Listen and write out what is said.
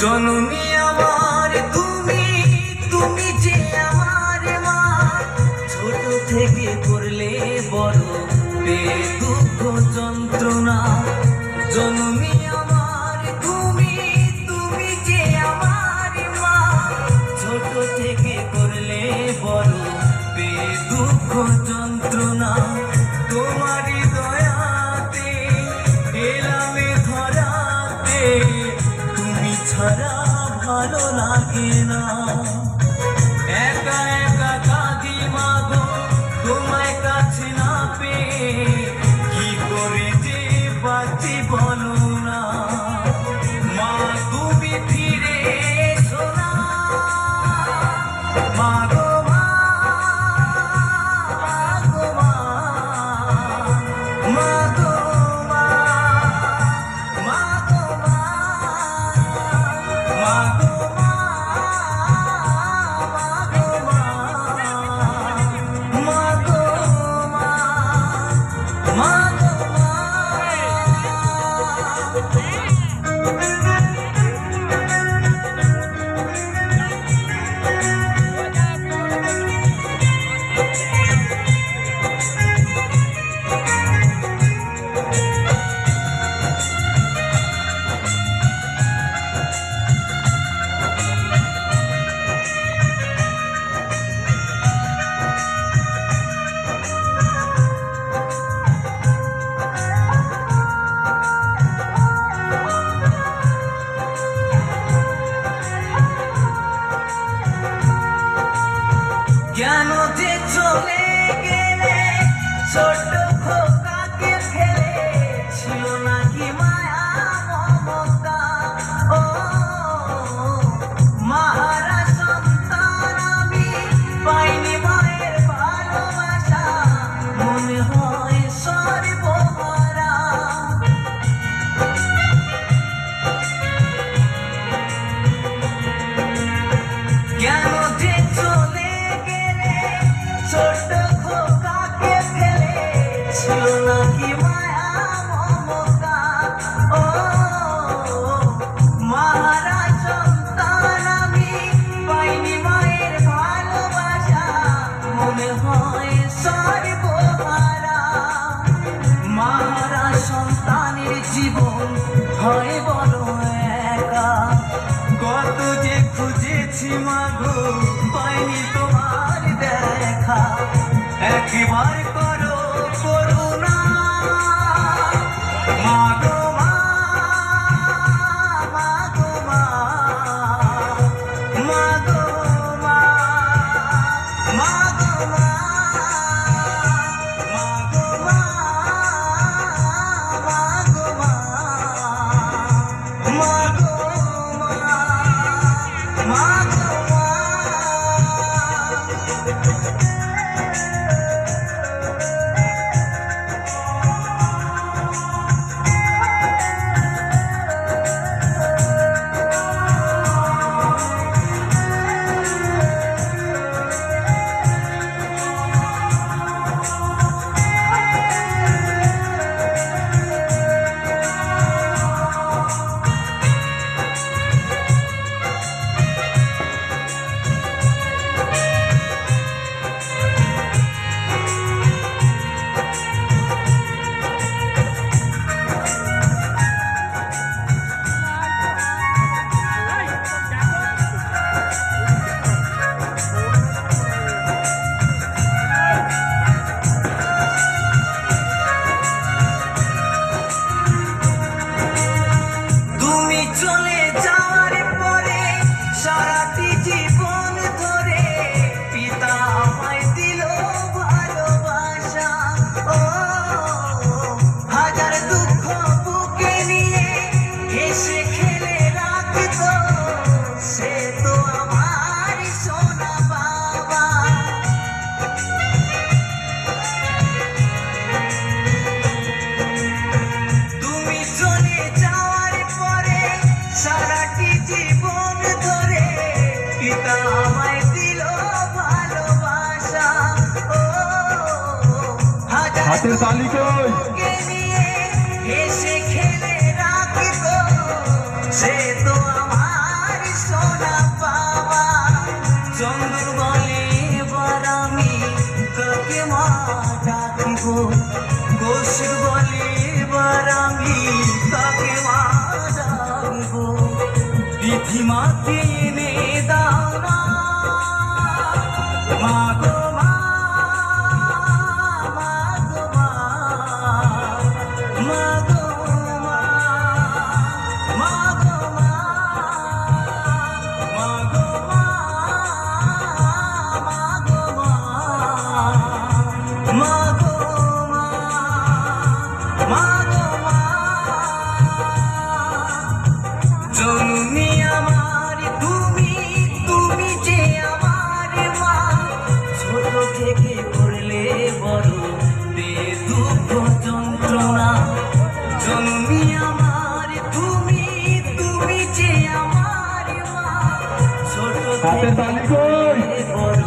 জননী আমার তুমি, তুমি যে আমার মা, ছোট থেকে করলে বড় দুঃখ যন্ত্রণা। জননী আমার তুমি, তুমি যে আমার মা, ছোট থেকে করলে বড় দুঃখ যন্ত্রণা। তোমারই দয়াতে এলাম ধরাতে, তুমি ছাড়া ভালো লাগে না। একা একা কাঁদি মাগো তোমায় কাছে না পেয়ে, কি করে যে বাঁচি বলো না। মা তুমি ফিরে এসো না, মাগো মা, মাগো মা, মাগো মা, মাগো মা, মাগো মা, মাগো মা, মাগো মা। কেন যে চলে গেলে ছোট খোকাকে ফেলে, ছিল নাকি মায়া মমতা। ও মাহারা সন্তান আমি, পাইনি মায়ের ভালোবাসা, মনে হয় সর্বহারা। কেন যে চলে ছোট খোকাকে ফেলে, ছিল নাকি মায়া মমতা। ও মাহারা সন্তান আমি, পাইনি মায়ের ভালোবাসা, মনে হয় সর্বহারা। মাহারা সন্তানের জীবন হয় বড় একা, কত যে খুঁজেছি মাগো পাইনি তোমার দেখা। একবার করো করুণা, মাগো মা, মাগো মা, মাগো মা, মাগো মা, মাগো মা, মাগো মা, মাগো মা, মাগো মা। চলে যাওয়ার পরে সারাটি জীবন ধরে পিতা আমায় দিল ভালোবাসা। ও হাজার দুঃখ বুকে নিয়ে হেসে খেলে রাখতো, সে তো আমার সোনা বাবা। তুমি চলে যাওয়ার পরে সারাটি জীবন ধরে পিতা আমায় দিল ভালোবাসা। ও হাতের তালিকায় নিয়ে হেসে খেলে রাখতো, সে তো আমার মাকে এনে দাও না মা গো মা, মা গো মা, মা গো মা, মা গো মা, মা গো মা, মা গো মা, মা গো মা, মা গো মা। জননী আমার তুমি, তুমি যে আমার মা, ছোট থেকে করলে বড় দুঃখ যন্ত্রণা। জননী আমার তুমি, তুমি যে আমার মা, ছোট থেকে করলে বড়